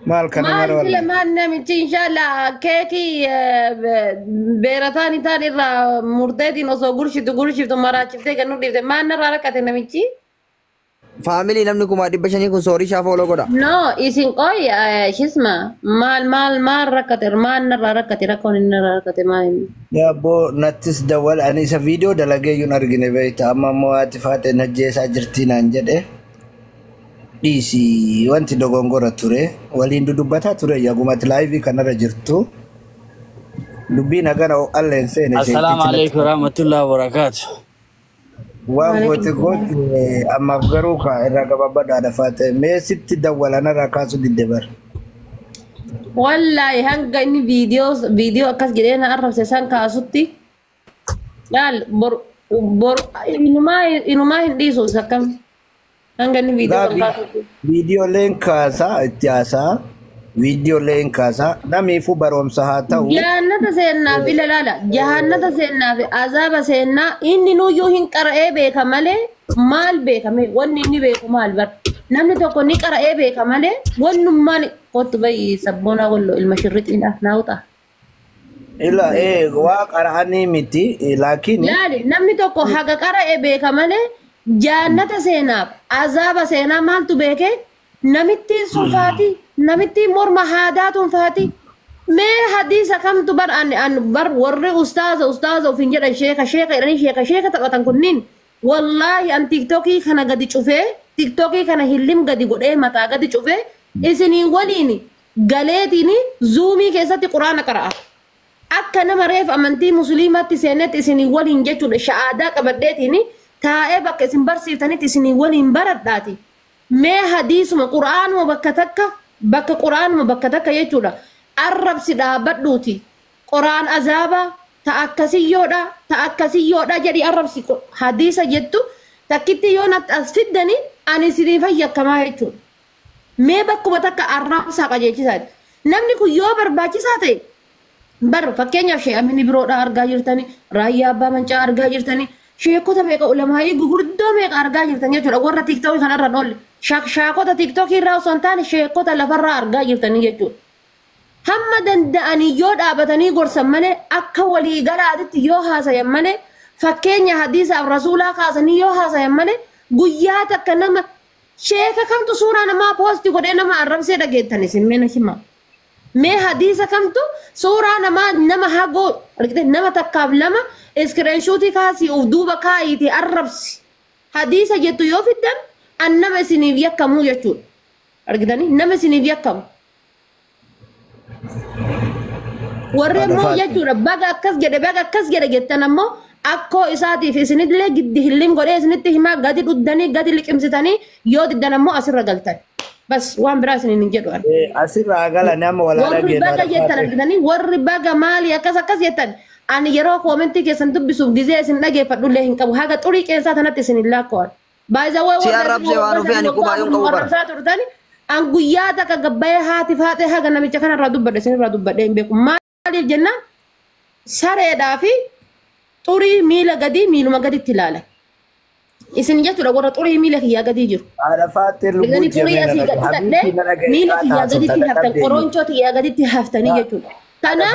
مال كان ما مرة والله سلمان نمتي إن شاء الله كيكي بيرتاني تاني را مرتدي نصو قرشي تمارا شفتي كنو ديفت ما نرى ركعت نمتي فاميلي نمنكم أدي بشني كون سوري شافوا لو كذا no isin قوي شو اسمه مال ركعت ما نرى ركعت ركون نرى ركعت ما يا بو نتس دول أنا سا فيديو دلقي ينارجين بيت أما مواتفات نجيس أجرتين أنجد ديسي وانت دوغونغورا توري ولين دودبتا توري يا قومت لايفي كان رجرتو دبينا كانوا الله إنسان السلام عليكم ورحمة الله وبركاته. وان قلت أما بقروكا الرقبة بدا دفات ما ست دول أنا ركاسو دي دبر والله هنگا إني فيديو أكاس جدينا أعرف سيسان كاسوتي قال بر إنو ما هندي سوسا كم هنگا إني فيديو لين كاسا اتياسا فيديو لين كاسا نامي فو بروم سهاتا جهنة سينا في لا جهنة سينا في عذاب سينا إني نو يوهن قرأي بيكا مالي مال بيكا مالي واني إني بيكا مال بر نمني توقو ني قرأي بيكا مالي وانو ماني قلت بي سبونا قلو المشرط إن أفناوتا إلا إيه وقرأني متي لكن لا نمني توقو حقا قرأي بيكا مالي جهنة سينا عذاب سينا مال تبيكي نمتي صفاتي نمتي مور محادات فاتي ما حديث كم تبر أن بر ور أستاذ وفين جرا شيخ إرني شيخ تبغى كنين والله أن تيك توكي خنا قد تشوفه تيك توكي خنا هلم قد يقول إيه متى قد تشوفه إسني وليني قالتيني زومي كيسة القرآن قرأ أكنا مريف أمنتي مسلمات سنة إسني ولين جتوا الشهادة كبدتيني تائبك اسم برسي تاني إسني ولين برد داتي ما حديث ما قرآن وبكتك بك قرآن وبكتك يجولا الرب سدا بدوتي قرآن عذابا تأكسي يودا جري الرب سي حديث جتو تكتي يونا أسفدني أني سريفا يكما يجول ما بكو بتك الرب ساقا جيتي ساد نمني كو يوبر باچي ساتي بر فكينيا شيء أمني برودا أرغا جرتني رايا أبا منچا أرغا جرتني شيكو تبقى علماء غوردو ميق أرغا جرتني يجول أورا تيك توك خنا رنول شاكو تيك توك راو سنتاني شيكو تلفر أرغا جرتني يجول هم دندأني يود أبتني قرصم ملي أكا ولي قرأت يوها سيمالي فكينيا حديث أو رسولا خاصني يوها سيمالي قياتك كنما شيكا كم تصورا نما بوستي قد إنما عرب سيدا جيتاني سمينا شما مي حديث كم تو صورا نما هاقو نما تكاب لما اسكرين شوتي كاسي ودوبا كايتي عربسي حديث جيتو يوفدن أنما سنيف يكمو يجول أرقداني نما سنيف يكمو ورمو يجور بقى كس جد جتنا مو أكو إساتي في سند لي جد هلم قرية سند هما قادي قدني قادي لك إمسيتاني يود دنا مو أسر رجلتان بس وان براسني نجدو أسر رجال نام ولا رجل بقى جتنا قدني ور بقى مالي كذا جتنا أنا يروح ومنتي كسنتب بسوق جزء سند فدول له إنكم هذا طريق إنسان أنا تسني الله كون بايزا سيارة بسيوانو في أني كوبا يوم كوبا أن قيادة كجباية هاتفاتها كنا متكنا رادو بدر سن رادو بدر بيكم ما الجنة سارة دافي طوري ميلا قدي ميلو ما قدي تلالة إسن جاتو لقورة طوري ميلا كي قدي جرو على فاتر لأن طوري أسي قدي ميلا كي قدي تهفتن قرونشو كي قدي تهفتني جاتو كنا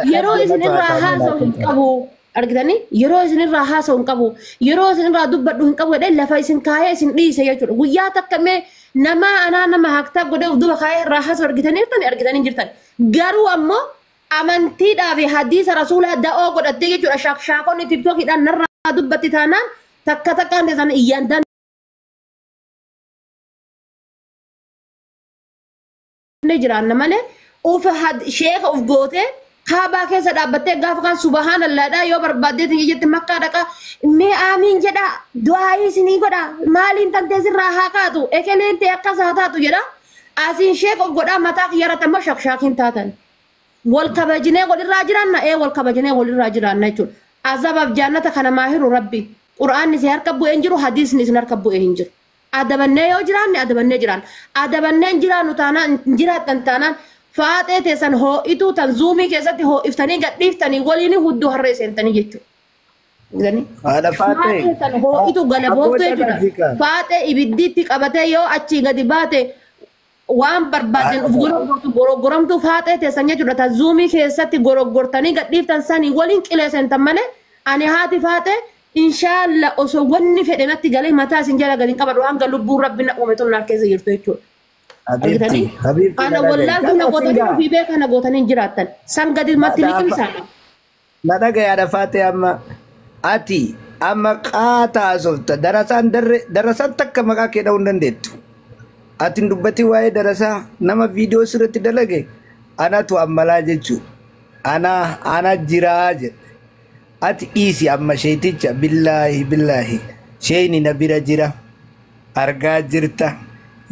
يرو إسن الراحة سون كابو أرجعني يرو إسن الراحة سون كابو يرو إسن رادو بدر هن كابو ده لفا إسن كاية إسن ليس جاتو قيادة كمه nama hakta gode udu khay rahas argitani jirtan garu ammo amanti davi hadis rasul da o godate ge jura shakshako ni tiktok idan narra dubbati tanan takka ndesan iyandan ne jiran male of had sheikh of gote khaba ke sadabatte gafkan subhanallah da yo barbade tin yete makka daka me amin jeda duai sini goda malin tante sirra hakatu ekelente akasatatu jeda asin sheikh of goda mata yarata mashak shakin tatan wal kabajine gol rajiranna wal kabajine gol rajiranna chul azab jannata kana mahiru rabbi qur'an ni har kabbu enjiru hadis ni sinar kabbu enjiru adabanne yo jiran adabanne jiranu tana jiratan tanan فاتي تسن هو إتو تنزومي كذا هو إفتني قد إفتني وليني هدو هرسين تاني جتو يعني هذا فاتي تسن هو إتو قلبه تجرا فاتي إبديتك أبتة يو أشي قد باتي waan barbaadan uf goroggoramtu faatee teessan jechuudha. Ta zuumii keessatti goroggortanii gadhiiftan sanii waliin qileessan malee ani haati faatee inshallah osoo wanni fedhe natti galee mataa isin jala galiin qabadhu hanga lubbuun rabbi na uume tolnaa keessa jirtu jechuudha. Habibti Ana wallaahi na gootanii fi beeka na gootanii jiraattan san gadi matti liqimsaana. na dhagayaadha faatee amma ati amma qaataa softa darasaan takka maqaa kee dha'uu hin dandeettu. Ati dubbatti waa'ee darasaa nama viidiyoo sirriitti dalage anatu ammalaa jechuudha. Ana jiraa jedhe. Ati dhiisi amma sheeticha billaahi sheeni na bira jira argaa jirta.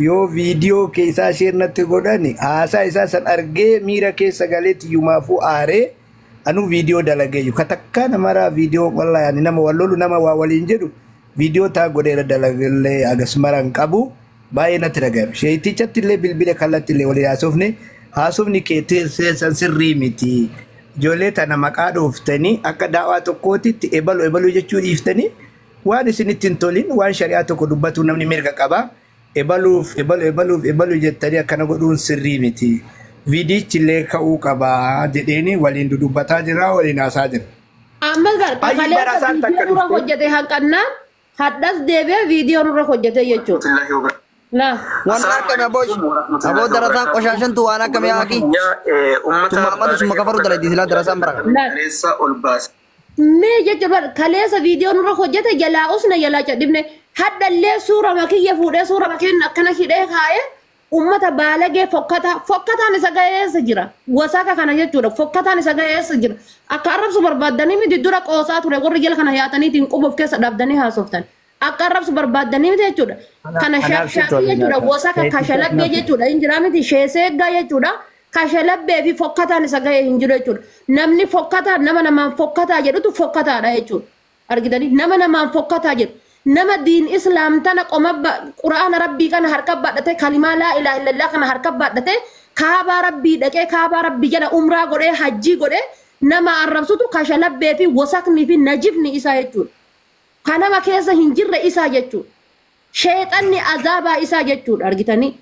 Yoo viidiyoo keessaa sheernatti godhani haasaa isaa san argee miira keessa galeetti yumaafuu aaree anu viidiyoo dalageeyyu katakka namaraa viidiyoo wallahi ani nama wallolu nama waa waliin jedhu viidiyoo taa godheera dalagallee agasmaran qabu baay'ee natti dhagahame. Sheetichatti illee bilbila kallatti illee walii haasofni keetii seesan sirrii miti. Ijoollee tana maqaa dhooftanii akka daawaa tokkootitti ebalu jechuu dhiiftanii waan isinitti hin tolin waan shari'aa tokko dubbatu namni mirga qaba. Ebalu jettanii akkana godhuun sirrii miti. Viidiyichi illee ka'uu qaba jedheeni waliin dudubbataa jira waliin haasaa jira. Amma kaleessa viidiyoo nurra hojjete hanqannaan haddas deebi'ee viidiyoo nurra hojjete jechuudha. Waan akkami aboo darasaan qoshaashantu waan akkami haaki tummaamatu summa kafaru dalagdi silaa darasaan bara. Mee jechuudha kaleessa viidiyoo nurra hojjete jalaa usna jalaa cadhifne haddallee suura makiyya fuudhee suura makiyya akkana hidhee kaa'ee ummata baalagee fokkataan isa ga'eessa jira. Wasaaka kana jechuudha fokkataan isa ga'eessa jira. Akka arrabsu barbaadanii miti dura qoosaa ture warri jala kana yaataniitiin qubuuf keessa dhabdanii haasoftan. Akka arrabsu barbaadanii miti jechuudha. Kana shaafshaatii jechuudha wasaaka kashalabbee jechuudha hin jira miti sheeseeggaa jechuudha. Kashalabbee fi fokkataan isa ga'ee hin jiru jechuudha. Namni fokkataan nama namaan fokkataa jedhutu fokkataadha jechuudha. Argitanii nama namaan fokkataa jedhu. Nama diin Islam tana qoma Qur'aana Rabbii kana harka baadhate kalimaa laa ilaaha illallah kana harka baadhate kaabaa Rabbii dhaqee kaabaa Rabbii jala umraa godhee hajjii godhee nama arrabsutu kashalabbee fi wasakni fi najifni isaa jechuudha. Kanama keessa hin jirre isaa jechuudha. Sheexanni azaabaa isaa jechuudha argitanii.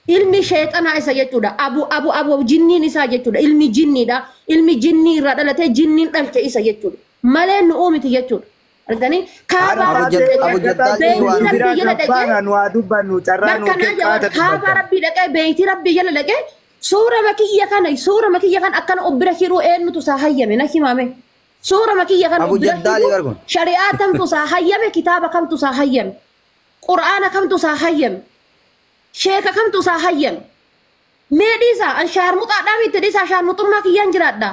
Ilmi sheexanaa isa jechuudha. Abu jinniin isaa jechuudha. Ilmi jinniidha. Ilmi jinnii irraa dhalatee jinniin dhalche isa jechuudha. Malee nu uumiti jechuudha. Argani kaaba rabbi dhaqee beeyti rabbi jala dhaqee suura makiyya kan akkana obbira hiruu eenyutu isaa hayyame na himame suura makiyya kan obbira hiruu shari'aa kamtu isaa hayyame kitaaba kamtu isaa hayyame qur'aana kamtu isaa hayyame sheeka kamtu isaa hayyame meedhiisa an shaarmuxaadhaa miti dhiisaa shaarmuxummaa kiyyaan jiraadha.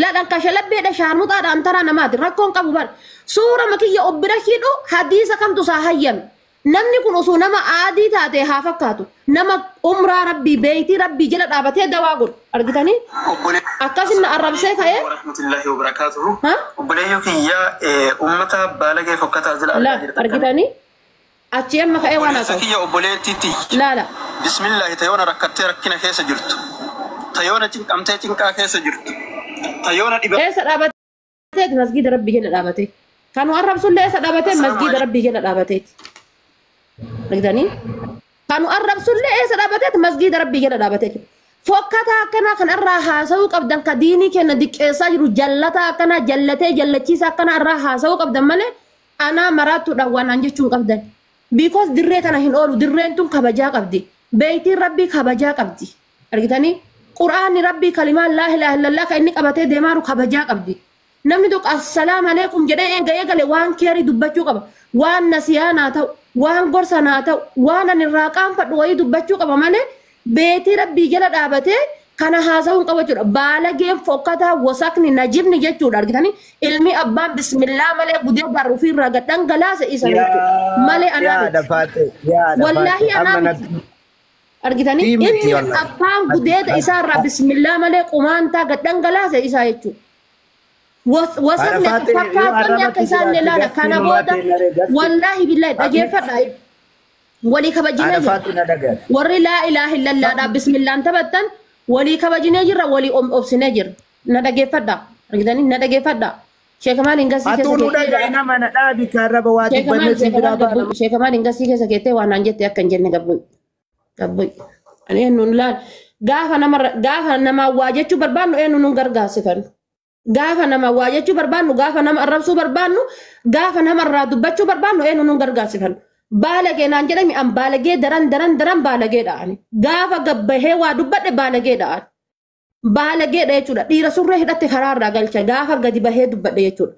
La dan kashalabbe da sharmuta da antara namati rakkon qabu bar sura makiyya obbira hidhu hadisa kamtu sa hayyam namni kun osoo nama aadii taate haa fakkaatu nama umraa rabbii beeyti rabbii jala dhaabatee dawaa godhu argitanii akkasinna arrabsee ka'ee rahmatullahi wa barakatuhu obboleeyyo kiyya ummata baalagee fokkataa jira argitanii achi amma ka'ee waan haasa'u kiyya obboleettiitti laala bismillah tayoona rakkattee rakkina keessa jirtu tayoona cinqamtee cinqaa keessa jirtu tayoona dhiba eessa dhaabatee masgiida rabbii jala dhaabatee kan arrabsullee eessa dhaabatee masgiida rabbii jala dhaabatee argitanii kan arrabsullee eessa dhaabatee masgiida rabbii jala dhaabatee fokkataa akkana kan irraa haasa'uu qabdan ka diinii kenna diqqeessaa jiru jallataa akkana jallatee jallachiisa akkana irraa haasa'uu qabdan malee anaa maraattuudhaan waan an jechuun qabdan because dirree tana hin oolu dirreen tun kabajaa qabdi beeytiin rabbii kabajaa qabdi argitanii quraanni rabbii kalimaan laa ilaaha illallah ka inni qabatee deemaaru kabajaa qabdi namni tokko assalaamu alaykum jedhee eegale waan keerii dubbachuu qaba waan nasiyaanaa ta'u waan gorsanaa ta'u waan ani irraa qaanfadhu wayii dubbachuu qaba malee beetii rabbii jala dhaabatee kana haasa'uun qaba jechuudha baalageen fokkataa wasakni najibni jechuudha argitanii ilmi abbaan bismillah malee gudee barru fi irraa gadhangalaase isa jechuudha malee anaa wallaahi anaa argitanii ilmi abbaan gudeeta isaa irraa bismillah malee qumaantaa gadhangalaase isaa jechuudha wasakni fakkaatonni akka isaan ilaala kana booda wallaahi billahi dhageeffadha walii kabajinee warri laa ilaaha illallah bismillah tabattan walii kabajinee jirra walii obsinee jirra na dhageeffadha argitanii na dhageeffadha sheekamaan hingasii keessa keettee waan aan jette akka hin jenne gabbuy Ani nun laal gaafa nama waa jechuu barbaannu eenyu nun gargaarsifan. Gaafa nama waa jechuu barbaannu gaafa nama arrabsuu barbaannu gaafa nama irraa dubbachuu barbaannu eenyu nun gargaarsifan. Baalagee naan jedhami an baalagee daran baalageedhaan. Gaafa gabbahee waa dubbadhe baalageedhaan. Baalageedha jechuudha. Dhiira surree hidhatte karaarraa galcha gaafa gadi bahee dubbadhe jechuudha.